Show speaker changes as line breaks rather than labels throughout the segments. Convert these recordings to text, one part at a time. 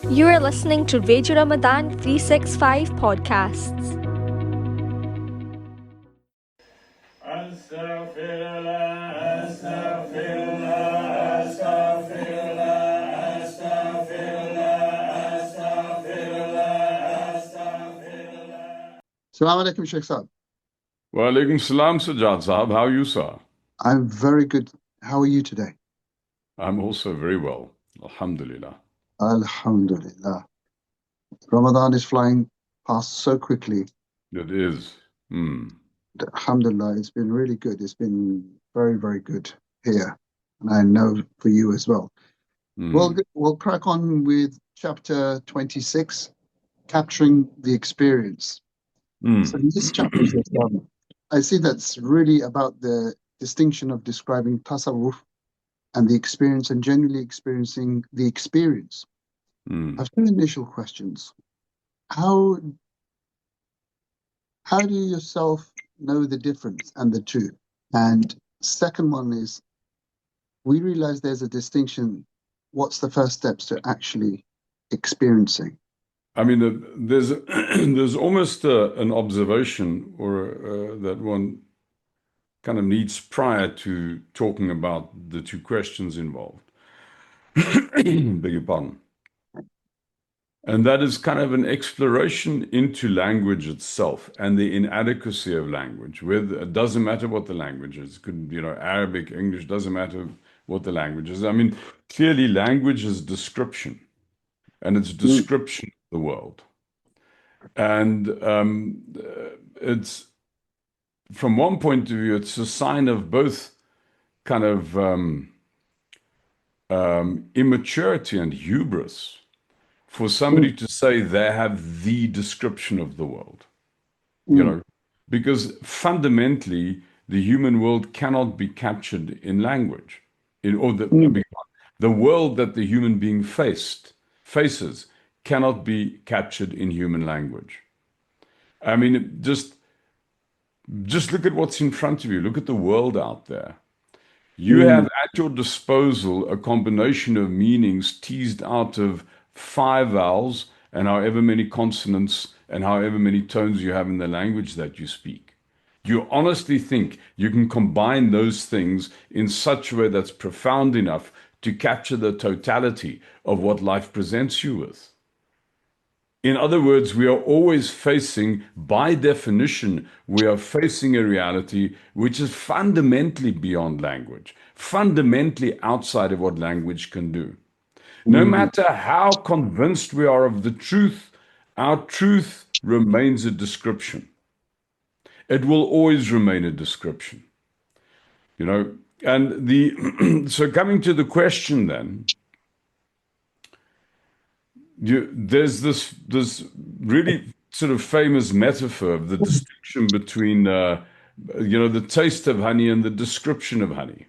You are listening to Radio Ramadan 365 podcasts.
Assalamu alaikum, Sheikh Saab.
Wa alaikum salam, Sajjad Sahab. How are you, sir?
I'm very good. How are you today?
I'm also very well. Alhamdulillah.
Alhamdulillah. Ramadan is flying past so quickly.
It is.
Alhamdulillah, it's been really good. It's been very, very good here. And I know for you as well. Well, we'll crack on with chapter 26, Capturing the Experience. So in this chapter, I see that's really about the distinction of describing tasawwuf and the experience and generally experiencing the experience. I've two initial questions. How do you yourself know the difference and the two? And second one is, we realize there's a distinction. What's the first steps to actually experiencing?
I mean, there's almost an observation or that one kind of needs prior to talking about the two questions involved. Beg your pardon. And that is kind of an exploration into language itself and the inadequacy of language. It doesn't matter what the language is. It could, Arabic, English, doesn't matter what the language is. I mean, clearly language is description, and it's description of the world. And it's, from one point of view, it's a sign of both kind of immaturity and hubris for somebody to say they have the description of the world, because fundamentally the human world cannot be captured in language, the world that the human being faces cannot be captured in human language. I mean, just look at what's in front of you. Look at the world out there. You have at your disposal a combination of meanings teased out of 5 vowels and however many consonants and however many tones you have in the language that you speak. Do you honestly think you can combine those things in such a way that's profound enough to capture the totality of what life presents you with? In other words, we are always facing, by definition, we are facing a reality which is fundamentally beyond language, fundamentally outside of what language can do. No matter how convinced we are of the truth, our truth remains a description. It will always remain a description. And so coming to the question then, there's this really sort of famous metaphor of the distinction between the taste of honey and the description of honey.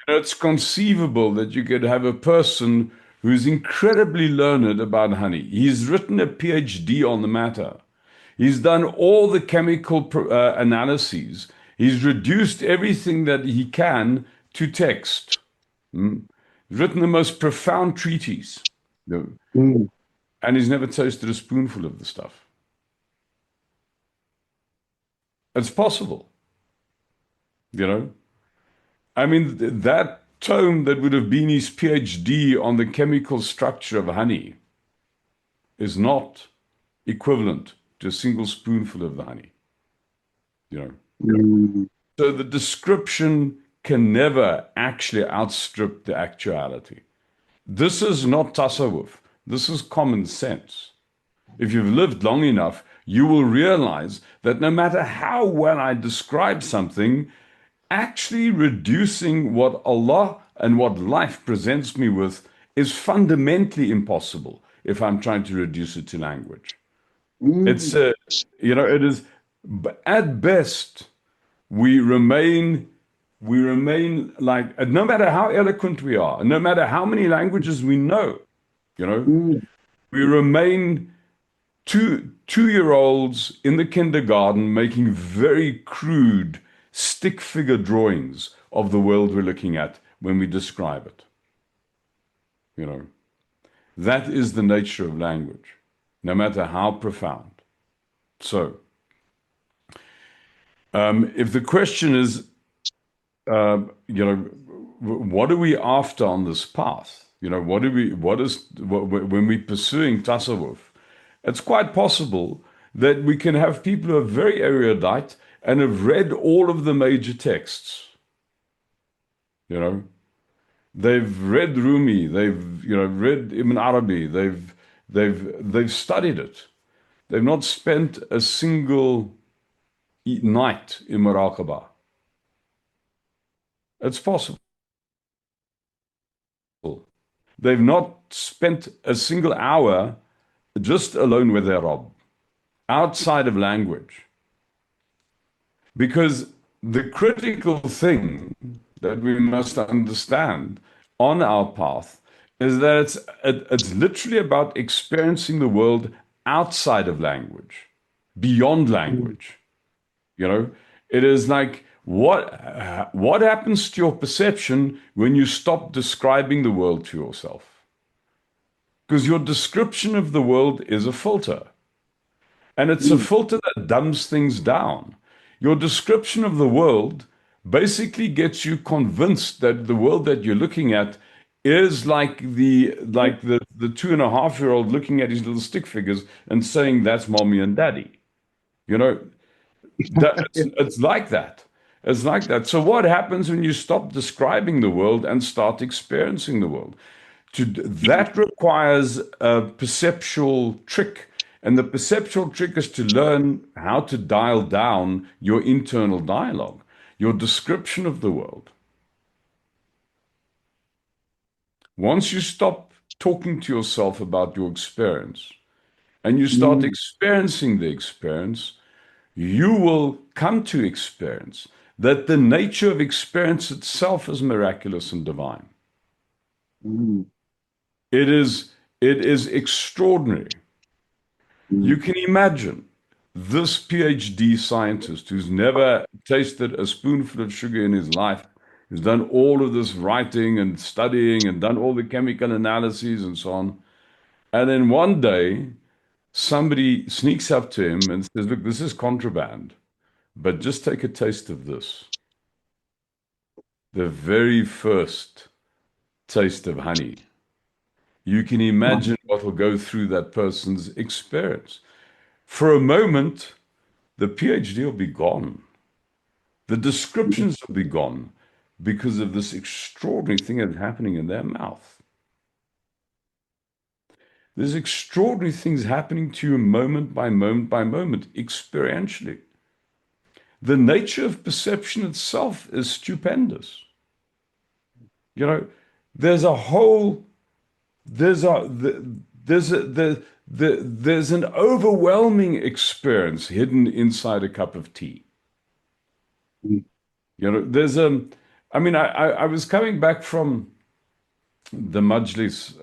It's conceivable that you could have a person who's incredibly learned about honey. He's written a PhD on the matter. He's done all the chemical analyses. He's reduced everything that he can to text. Written the most profound treatise. And he's never tasted a spoonful of the stuff. It's possible. I mean, that tome that would have been his PhD on the chemical structure of honey is not equivalent to a single spoonful of the honey. So the description can never actually outstrip the actuality. This is not tasawwuf. This is common sense. If you've lived long enough, you will realize that no matter how well I describe something, actually reducing what Allah and what life presents me with is fundamentally impossible if I'm trying to reduce it to language. It's it is, at best, we remain like, no matter how eloquent we are, no matter how many languages we know, we remain two-year-olds in the kindergarten making very crude stick figure drawings of the world we're looking at when we describe it. That is the nature of language, no matter how profound. So, if the question is, what are we after on this path? When we're pursuing tasawwuf, it's quite possible that we can have people who are very erudite and have read all of the major texts. They've read Rumi, they've read Ibn Arabi, they've studied it. They've not spent a single night in muraqabah. It's possible. They've not spent a single hour just alone with their Rabb, outside of language. Because the critical thing that we must understand on our path is that it's literally about experiencing the world outside of language, beyond language. It is like what happens to your perception when you stop describing the world to yourself? Because your description of the world is a filter. And it's a filter that dumbs things down. Your description of the world basically gets you convinced that the world that you're looking at is like the 2.5-year-old looking at his little stick figures and saying that's mommy and daddy. It's like that. It's like that. So what happens when you stop describing the world and start experiencing the world? That requires a perceptual trick. And the perceptual trick is to learn how to dial down your internal dialogue, your description of the world. Once you stop talking to yourself about your experience and you start experiencing the experience, you will come to experience that the nature of experience itself is miraculous and divine. It is extraordinary. You can imagine this PhD scientist who's never tasted a spoonful of sugar in his life, who's done all of this writing and studying and done all the chemical analyses and so on. And then one day, somebody sneaks up to him and says, look, this is contraband, but just take a taste of this. The very first taste of honey. You can imagine what will go through that person's experience. For a moment, the PhD will be gone. The descriptions will be gone because of this extraordinary thing that's happening in their mouth. There's extraordinary things happening to you moment by moment by moment, experientially. The nature of perception itself is stupendous. There's a whole, there's an overwhelming experience hidden inside a cup of tea. I was coming back from the Majlis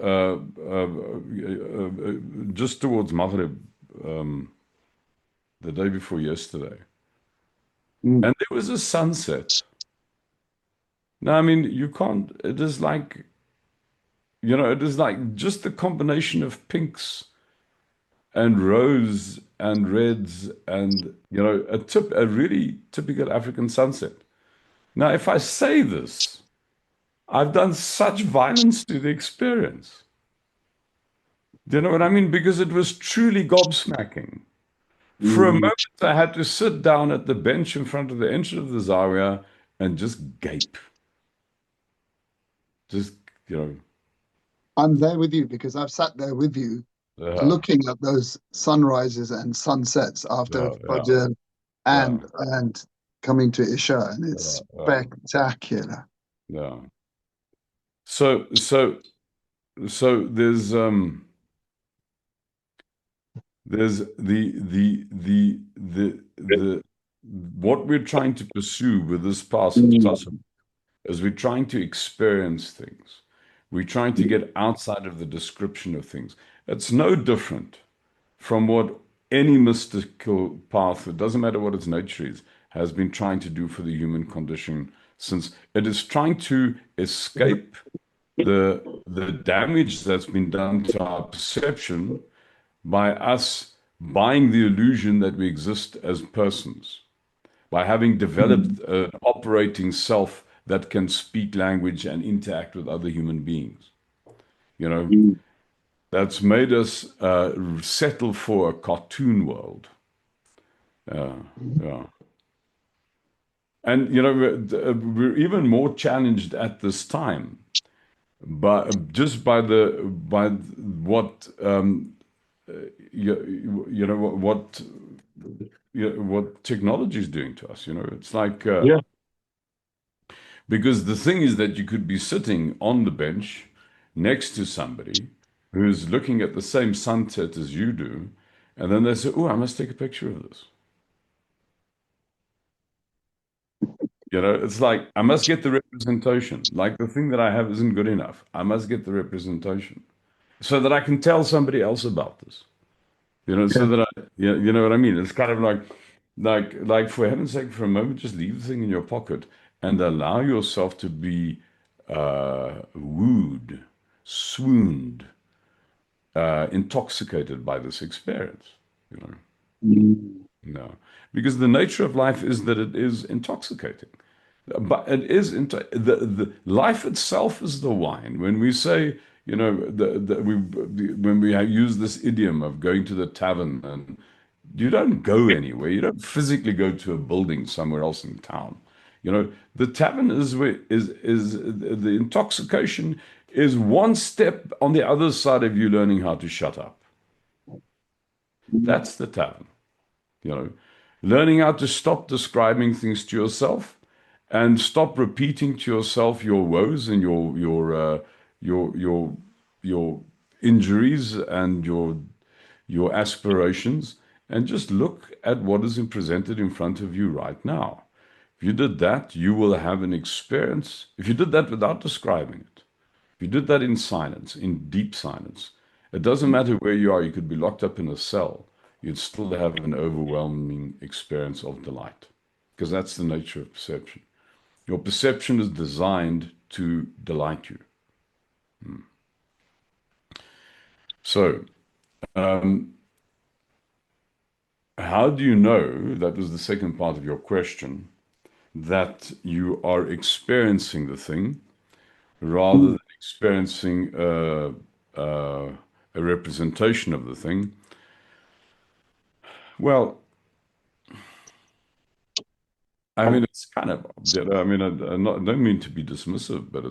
just towards Maghrib the day before yesterday. And there was a sunset. Now, you can't, it is like just the combination of pinks and rose and reds and, a really typical African sunset. Now, if I say this, I've done such violence to the experience. Do you know what I mean? Because it was truly gobsmacking. For a moment, I had to sit down at the bench in front of the entrance of the Zawia and just gape.
I'm there with you because I've sat there with you looking at those sunrises and sunsets after Fajr and coming to Isha, and it's spectacular.
Yeah. So there's the what we're trying to pursue with this path of tasawwuf is we're trying to experience things. We're trying to get outside of the description of things. It's no different from what any mystical path, it doesn't matter what its nature is, has been trying to do for the human condition since it is trying to escape the damage that's been done to our perception by us buying the illusion that we exist as persons, by having developed an operating self that can speak language and interact with other human beings. You know,
Mm.
that's made us settle for a cartoon world. Yeah. And, you know, we're even more challenged at this time, but just by what you know what technology is doing to us. You know, it's like
Yeah.
because the thing is that you could be sitting on the bench next to somebody who's looking at the same sunset as you do, and then they say, "Oh, I must take a picture of this." You know, it's like I must get the representation. Like the thing that I have isn't good enough. I must get the representation so that I can tell somebody else about this. You know, so
Yeah.
that you know what I mean? It's kind of like for heaven's sake, for a moment, just leave the thing in your pocket and allow yourself to be wooed, swooned, intoxicated by this experience. You know,
Mm.
no, because the nature of life is that it is intoxicating. But it is the life itself is the wine. When we say, you know, when we use this idiom of going to the tavern, and you don't go anywhere. You don't physically go to a building somewhere else in town. You know, the tavern is where is the intoxication is one step on the other side of you learning how to shut up.
Mm.
That's the tavern. You know, learning how to stop describing things to yourself and stop repeating to yourself your woes and your your injuries and your aspirations, and just look at what is presented in front of you right now. If you did that, you will have an experience. If you did that without describing it, if you did that in silence, in deep silence, it doesn't matter where you are. You could be locked up in a cell. You'd still have an overwhelming experience of delight, because that's the nature of perception. Your perception is designed to delight you. So, how do you know, that was the second part of your question, that you are experiencing the thing rather
Mm.
than experiencing a representation of the thing? Well, I mean, it's kind of, I mean, I don't mean to be dismissive, but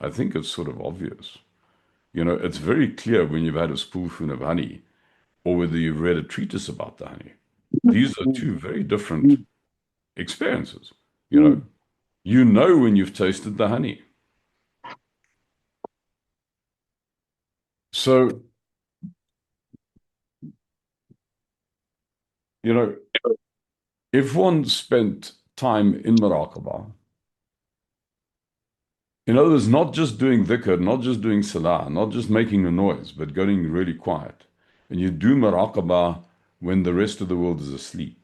I think it's sort of obvious. You know, it's very clear when you've had a spoonful of honey or whether you've read a treatise about the honey. These are
Mm.
two very different
Mm.
experiences.
Mm.
You know when you've tasted the honey. So, you know, if one spent time in Muraqabah, in other words, not just doing dhikr, not just doing salah, not just making a noise, but getting really quiet, and you do Muraqabah when the rest of the world is asleep.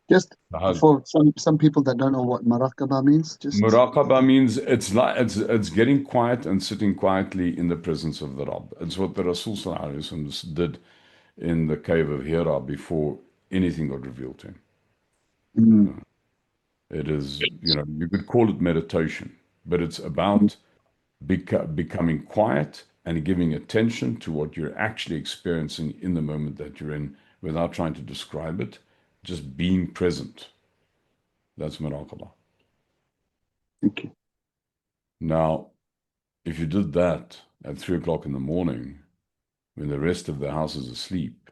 Just
How-
for some people that don't know what marakaba means, just
Muraqabah means it's getting quiet and sitting quietly in the presence of the Rabb. It's what the Rasul Sallallahu Alaihi Wasallam did in the cave of Hira before anything got revealed to him.
mm.
It is, you know, you could call it meditation, but it's about becoming quiet and giving attention to what you're actually experiencing in the moment that you're in without trying to describe it, just being present. That's muraqabah.
Thank you.
Now, if you did that at 3 o'clock in the morning when the rest of the house is asleep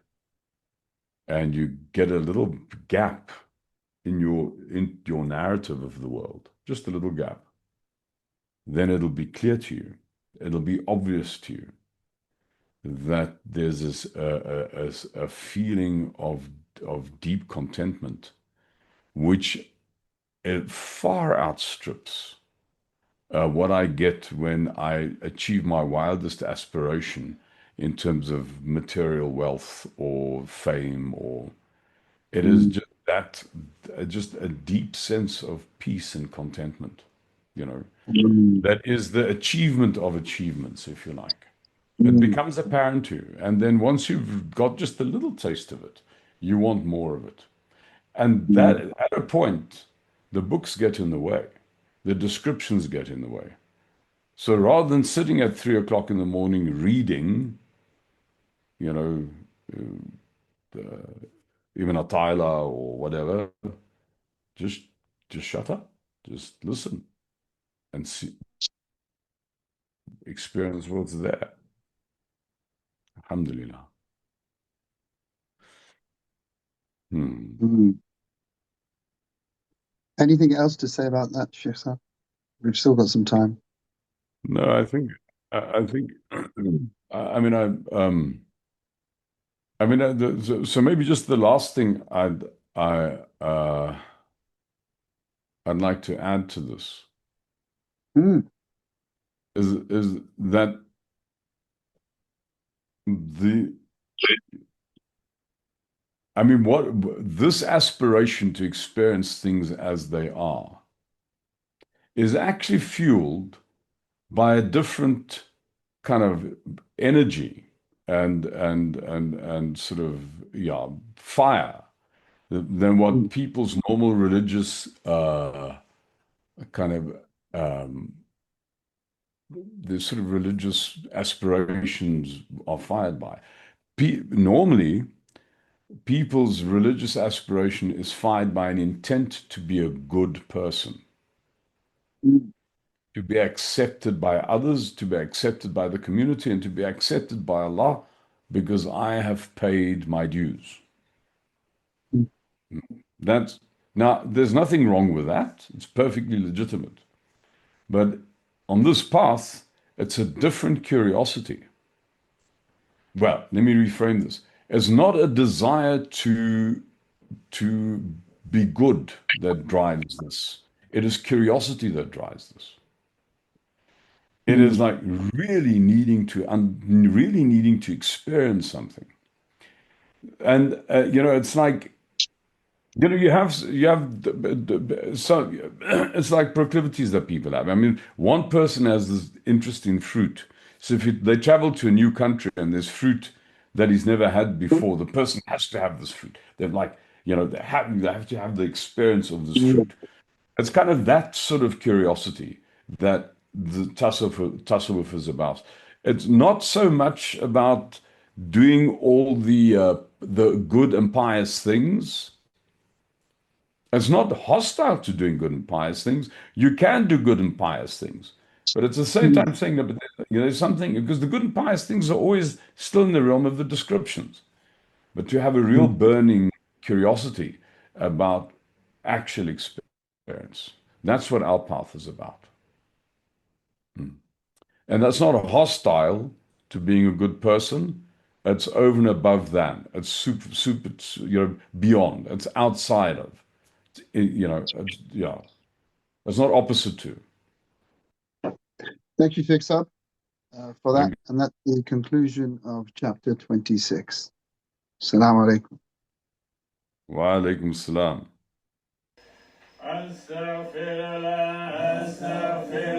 and you get a little gap in your narrative of the world, just a little gap, then it'll be clear to you. It'll be obvious to you that there's this a feeling of deep contentment, which it far outstrips what I get when I achieve my wildest aspiration in terms of material wealth or fame, or it is
Mm.
just that just a deep sense of peace and contentment. you know,
Mm.
that is the achievement of achievements, if you like. It becomes apparent to you. And then once you've got just a little taste of it, you want more of it. And that at a point, the books get in the way, the descriptions get in the way. So rather than sitting at 3 o'clock in the morning reading, you know, even a Tyler or whatever, just just shut up, just listen and see, experience what's there. Alhamdulillah.
Mm. Anything else to say about that, Sheikh Saab? We've still got some time.
No, I think, I mean, so maybe just the last thing I'd like to add to this
Mm.
is that what this aspiration to experience things as they are is actually fueled by a different kind of energy and sort of fire than what people's normal religious kind of the sort of religious aspirations are fired by. Normally, people's religious aspiration is fired by an intent to be a good person,
Mm.
to be accepted by others, to be accepted by the community, and to be accepted by Allah because I have paid my dues.
Mm.
That's now, there's nothing wrong with that. It's perfectly legitimate. But on this path, it's a different curiosity. Well, let me reframe this. It's not a desire to be good that drives this. It is curiosity that drives this. It is
Mm.
like really needing to experience something. And it's like so it's like proclivities that people have. I mean, one person has this interest in fruit. So if they travel to a new country and there's fruit that he's never had before, the person has to have this fruit. They're like, they have to have the experience of this
Mm.
fruit. It's kind of that sort of curiosity that the tasawwuf is about. It's not so much about doing all the good and pious things. It's not hostile to doing good and pious things. You can do good and pious things. But at the same
Mm.
time saying that there's something, because the good and pious things are always still in the realm of the descriptions. But to have a real
Mm.
burning curiosity about actual experience, that's what our path is about. And that's not hostile to being a good person. It's over and above that. It's super, beyond. It's outside of. It's not opposite to.
Thank you, Sheikh Saab, for that.
Maybe.
And that's the conclusion of chapter 26. Assalamu alaikum.
Wa alaikum salam.
أستغفر الله أستغفر